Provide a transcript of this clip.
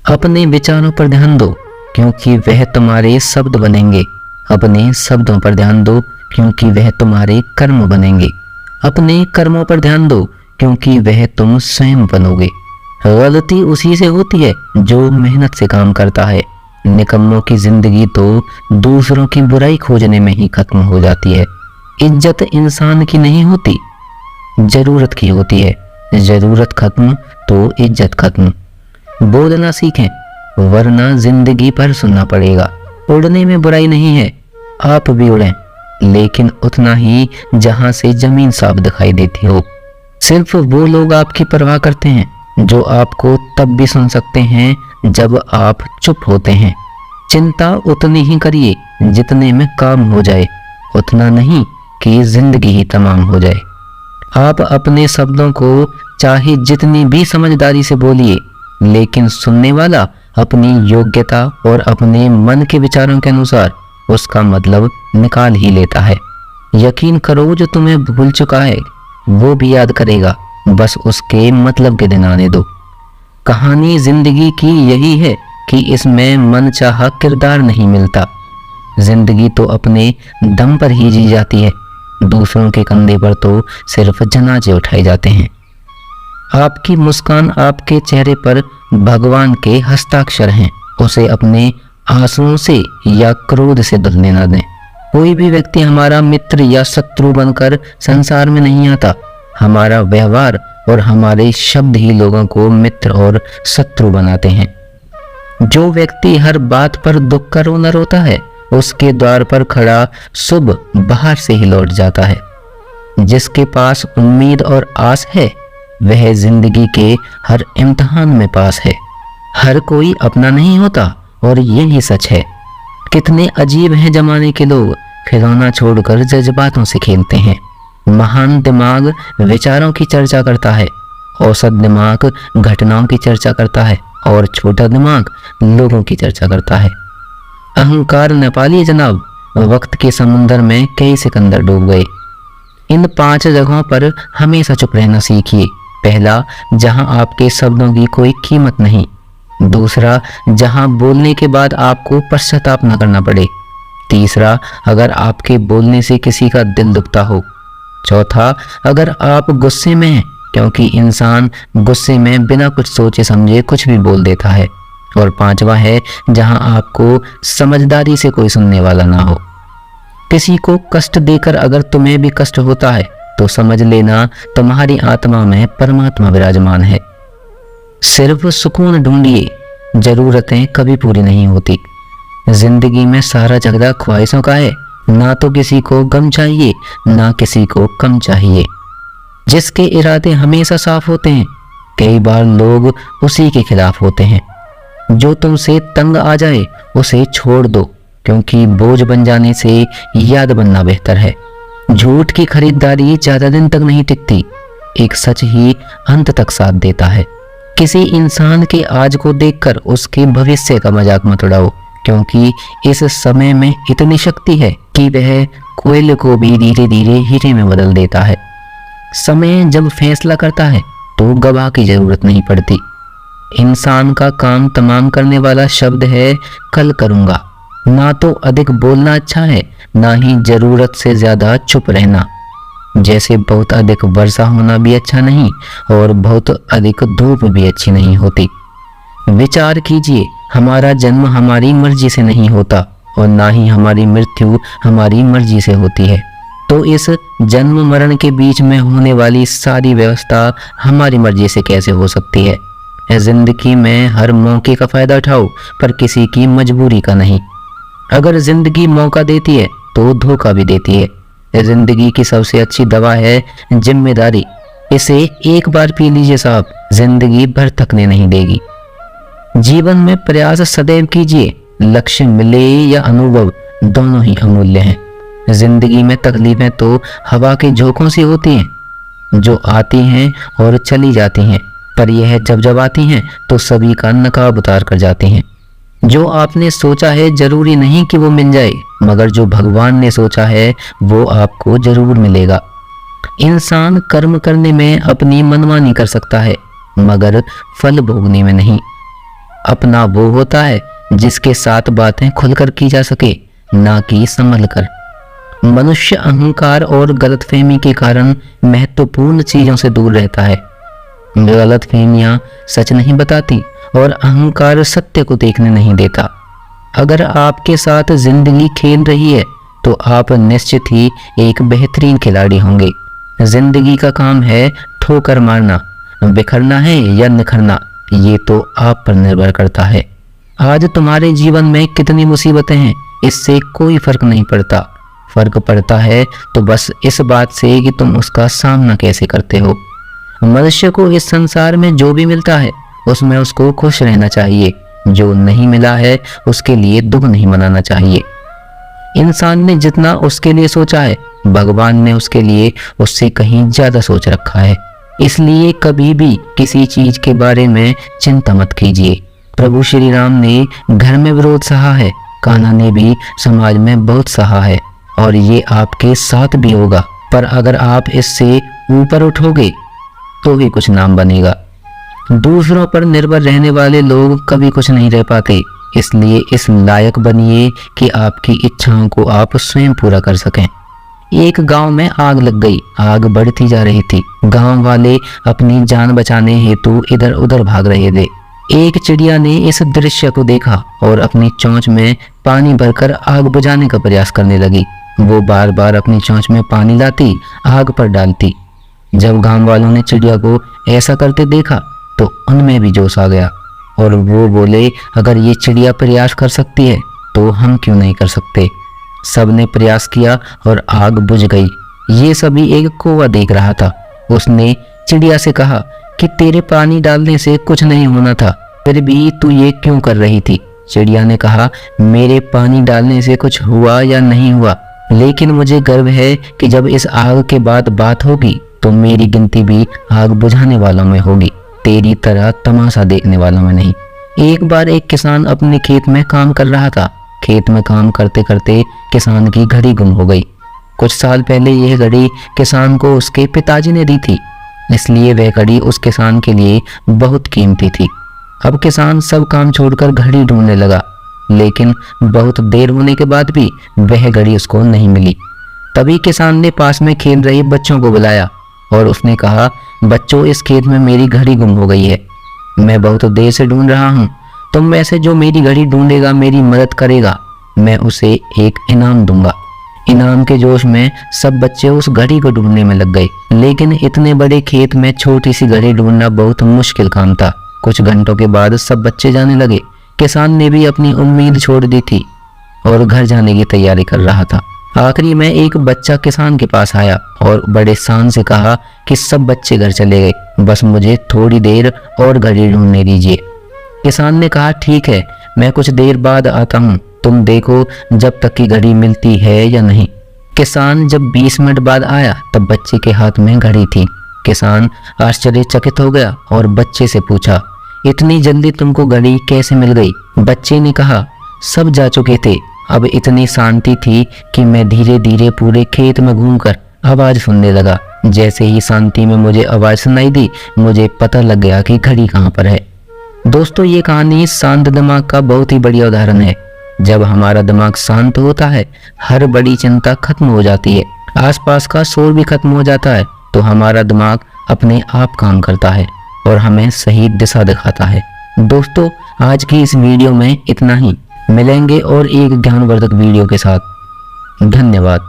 अपने विचारों पर ध्यान दो क्योंकि वह तुम्हारे शब्द बनेंगे। अपने शब्दों पर ध्यान दो क्योंकि वह तुम्हारे कर्म बनेंगे। अपने कर्मों पर ध्यान दो क्योंकि वह तुम स्वयं बनोगे। गलती उसी से होती है जो मेहनत से काम करता है। निकम्मों की जिंदगी तो दूसरों की बुराई खोजने में ही खत्म हो जाती है। इज्जत इंसान की नहीं होती, जरूरत की होती है। जरूरत खत्म तो इज्जत खत्म। बोलना सीखें वरना जिंदगी भर सुनना पड़ेगा। उड़ने में बुराई नहीं है, आप भी उड़ें लेकिन उतना ही जहां से जमीन साफ दिखाई देती हो। सिर्फ वो लोग आपकी परवाह करते हैं जो आपको तब भी सुन सकते हैं जब आप चुप होते हैं। चिंता उतनी ही करिए जितने में काम हो जाए, उतना नहीं कि जिंदगी ही तमाम हो जाए। आप अपने शब्दों को चाहे जितनी भी समझदारी से बोलिए, लेकिन सुनने वाला अपनी योग्यता और अपने मन के विचारों के अनुसार उसका मतलब निकाल ही लेता है। यकीन करो जो तुम्हें भूल चुका है वो भी याद करेगा, बस उसके मतलब के दिन आने दो। कहानी जिंदगी की यही है कि इसमें मनचाहा किरदार नहीं मिलता। जिंदगी तो अपने दम पर ही जी जाती है, दूसरों के कंधे पर तो सिर्फ जनाजे उठाए जाते हैं। आपकी मुस्कान आपके चेहरे पर भगवान के हस्ताक्षर हैं, उसे अपने आंसुओं से या क्रोध से धुलने न दें। कोई भी व्यक्ति हमारा मित्र या शत्रु बनकर संसार में नहीं आता। हमारा व्यवहार और हमारे शब्द ही लोगों को मित्र और शत्रु बनाते हैं। जो व्यक्ति हर बात पर दुख का रोना रोता है, उसके द्वार पर खड़ा शुभ बाहर से ही लौट जाता है। जिसके पास उम्मीद और आस है वह जिंदगी के हर इम्तिहान में पास है। हर कोई अपना नहीं होता और यही सच है। कितने अजीब हैं जमाने के लोग, खिलौना छोड़कर जज्बातों से खेलते हैं। महान दिमाग विचारों की चर्चा करता है, औसत दिमाग घटनाओं की चर्चा करता है और छोटा दिमाग लोगों की चर्चा करता है। अहंकार न पालिए जनाब, वक्त के समुंदर में कई सिकंदर डूब गए। इन 5 जगहों पर हमेशा चुप रहना सीखिए। पहला, जहां आपके शब्दों की कोई कीमत नहीं। दूसरा, जहां बोलने के बाद आपको पश्चाताप न करना पड़े। तीसरा, अगर आपके बोलने से किसी का दिल दुखता हो। चौथा, अगर आप गुस्से में हैं, क्योंकि इंसान गुस्से में बिना कुछ सोचे समझे कुछ भी बोल देता है। और पांचवा है, जहां आपको समझदारी से कोई सुनने वाला ना हो। किसी को कष्ट देकर अगर तुम्हें भी कष्ट होता है तो समझ लेना तुम्हारी आत्मा में परमात्मा विराजमान है। सिर्फ सुकून ढूंढिए, जरूरतें कभी पूरी नहीं होती। जिंदगी में सारा झगड़ा ख्वाहिशों का है, ना तो किसी को गम चाहिए ना किसी को कम चाहिए। जिसके इरादे हमेशा साफ होते हैं, कई बार लोग उसी के खिलाफ होते हैं। जो तुमसे तंग आ जाए उसे छोड़ दो, क्योंकि बोझ बन जाने से याद बनना बेहतर है। झूठ की खरीदारी ज्यादा दिन तक नहीं टिकती, एक सच ही अंत तक साथ देता है। किसी इंसान के आज को देखकर उसके भविष्य का मजाक मत उड़ाओ, क्योंकि इस समय में इतनी शक्ति है कि वह कोयले को भी धीरे धीरे हीरे में बदल देता है। समय जब फैसला करता है तो गवाह की जरूरत नहीं पड़ती। इंसान का काम तमाम करने वाला शब्द है कल करूंगा। ना तो अधिक बोलना अच्छा है, ना ही जरूरत से ज्यादा चुप रहना। जैसे बहुत अधिक वर्षा होना भी अच्छा नहीं और बहुत अधिक धूप भी अच्छी नहीं होती। विचार कीजिए, हमारा जन्म हमारी मर्जी से नहीं होता और ना ही हमारी मृत्यु हमारी मर्जी से होती है। तो इस जन्म मरण के बीच में होने वाली सारी व्यवस्था हमारी मर्जी से कैसे हो सकती है? जिंदगी में हर मौके का फायदा उठाओ, पर किसी की मजबूरी का नहीं। अगर जिंदगी मौका देती है तो धोखा भी देती है। जिंदगी की सबसे अच्छी दवा है जिम्मेदारी। इसे एक बार पी लीजिए साहब, जिंदगी भर थकने नहीं देगी। जीवन में प्रयास सदैव कीजिए, लक्ष्य मिले या अनुभव दोनों ही अमूल्य हैं। जिंदगी में तकलीफें तो हवा के झोंकों से होती हैं, जो आती हैं और चली जाती हैं, पर यह जब जब आती हैं तो सभी का नकाब उतार कर जाती हैं। जो आपने सोचा है जरूरी नहीं कि वो मिल जाए, मगर जो भगवान ने सोचा है वो आपको जरूर मिलेगा। इंसान कर्म करने में अपनी मनमानी कर सकता है, मगर फल भोगने में नहीं। अपना वो होता है जिसके साथ बातें खुलकर की जा सके, ना कि संभल कर। मनुष्य अहंकार और गलतफहमी के कारण महत्वपूर्ण चीजों से दूर रहता है। गलतफहमियां सच नहीं बताती और अहंकार सत्य को देखने नहीं देता। अगर आपके साथ जिंदगी खेल रही है तो आप निश्चित ही एक बेहतरीन खिलाड़ी होंगे। जिंदगी का काम है ठोकर मारना, बिखरना है या निखरना, ये तो आप पर निर्भर करता है। आज तुम्हारे जीवन में कितनी मुसीबतें हैं, इससे कोई फर्क नहीं पड़ता। फर्क पड़ता है तो बस इस बात से कि तुम उसका सामना कैसे करते हो। मनुष्य को इस संसार में जो भी मिलता है उसमें उसको खुश रहना चाहिए। जो नहीं मिला है उसके लिए दुख नहीं मनाना चाहिए। इंसान ने जितना उसके लिए सोचा है, भगवान ने उसके लिए उससे कहीं ज्यादा सोच रखा है। इसलिए कभी भी किसी चीज के बारे में चिंता मत कीजिए। प्रभु श्री राम ने घर में विरोध सहा है, कान्हा ने भी समाज में बहुत सहा है और ये आपके साथ भी होगा। पर अगर आप इससे ऊपर उठोगे तो ही कुछ नाम बनेगा। दूसरों पर निर्भर रहने वाले लोग कभी कुछ नहीं रह पाते। इसलिए इस लायक बनिए कि आपकी इच्छाओं को आप स्वयं पूरा कर सकें। एक गांव में आग लग गई। आग बढ़ती जा रही थी। गांव वाले अपनी जान बचाने हेतु इधर उधर भाग रहे थे। एक चिड़िया ने इस दृश्य को देखा और अपनी चोंच में पानी भरकर आग बुझाने का प्रयास करने लगी। वो बार बार अपनी चोंच में पानी लाती, आग पर डालती। जब गांव वालों ने चिड़िया को ऐसा करते देखा तो उनमें भी जोश आ गया और वो बोले, अगर ये चिड़िया प्रयास कर सकती है तो हम क्यों नहीं कर सकते। सबने प्रयास किया और आग बुझ गई। ये सभी एक कौवा देख रहा था। उसने चिड़िया से कहा कि तेरे पानी डालने से कुछ नहीं होना था, फिर भी तू ये क्यों कर रही थी। चिड़िया ने कहा, मेरे पानी डालने से कुछ हुआ या नहीं हुआ, लेकिन मुझे गर्व है कि जब इस आग के बाद बात होगी तो मेरी गिनती भी आग बुझाने वालों में होगी, तेरी तरह तमाशा देखने वालों में नहीं। एक बार एक किसान अपने खेत में काम कर रहा था। खेत में काम करते करते किसान की घड़ी गुम हो गई। कुछ साल पहले यह घड़ी किसान को उसके पिताजी ने दी थी, इसलिए वह घड़ी उस किसान के लिए बहुत कीमती थी। अब किसान सब काम छोड़कर घड़ी ढूंढने लगा, लेकिन बहुत देर होने के बाद भी वह घड़ी उसको नहीं मिली। तभी किसान ने पास में खेल रहे बच्चों को बुलाया और उसने कहा, बच्चों, इस खेत में मेरी घड़ी गुम हो गई है। मैं बहुत देर से ढूंढ रहा हूँ। तुम में से जो मेरी घड़ी ढूंढेगा, मेरी मदद करेगा, मैं उसे एक इनाम दूंगा। इनाम के जोश में सब बच्चे उस घड़ी को ढूंढने में लग गए। लेकिन इतने बड़े खेत में छोटी सी घड़ी ढूंढना बहुत मुश्किल काम था। कुछ घंटों के बाद सब बच्चे जाने लगे। किसान ने भी अपनी उम्मीद छोड़ दी थी और घर जाने की तैयारी कर रहा था। आखिरी में एक बच्चा किसान के पास आया और बड़े शान से कहा कि सब बच्चे घर चले गए, बस मुझे थोड़ी देर और घड़ी ढूंढने दीजिए। किसान ने कहा, ठीक है, मैं कुछ देर बाद आता हूँ, तुम देखो जब तक की घड़ी मिलती है या नहीं। किसान जब 20 मिनट बाद आया तब बच्चे के हाथ में घड़ी थी। किसान आश्चर्यचकित हो गया और बच्चे से पूछा, इतनी जल्दी तुमको घड़ी कैसे मिल गई। बच्चे ने कहा, सब जा चुके थे, अब इतनी शांति थी कि मैं धीरे धीरे पूरे खेत में घूमकर आवाज सुनने लगा। जैसे ही शांति में मुझे आवाज सुनाई दी, मुझे पता लग गया कि घड़ी कहाँ पर है। दोस्तों, ये कहानी शांत दिमाग का बहुत ही बढ़िया उदाहरण है। जब हमारा दिमाग शांत होता है, हर बड़ी चिंता खत्म हो जाती है, आसपास का शोर भी खत्म हो जाता है, तो हमारा दिमाग अपने आप काम करता है और हमें सही दिशा दिखाता है। दोस्तों, आज की इस वीडियो में इतना ही। मिलेंगे और एक ज्ञानवर्धक वीडियो के साथ। धन्यवाद।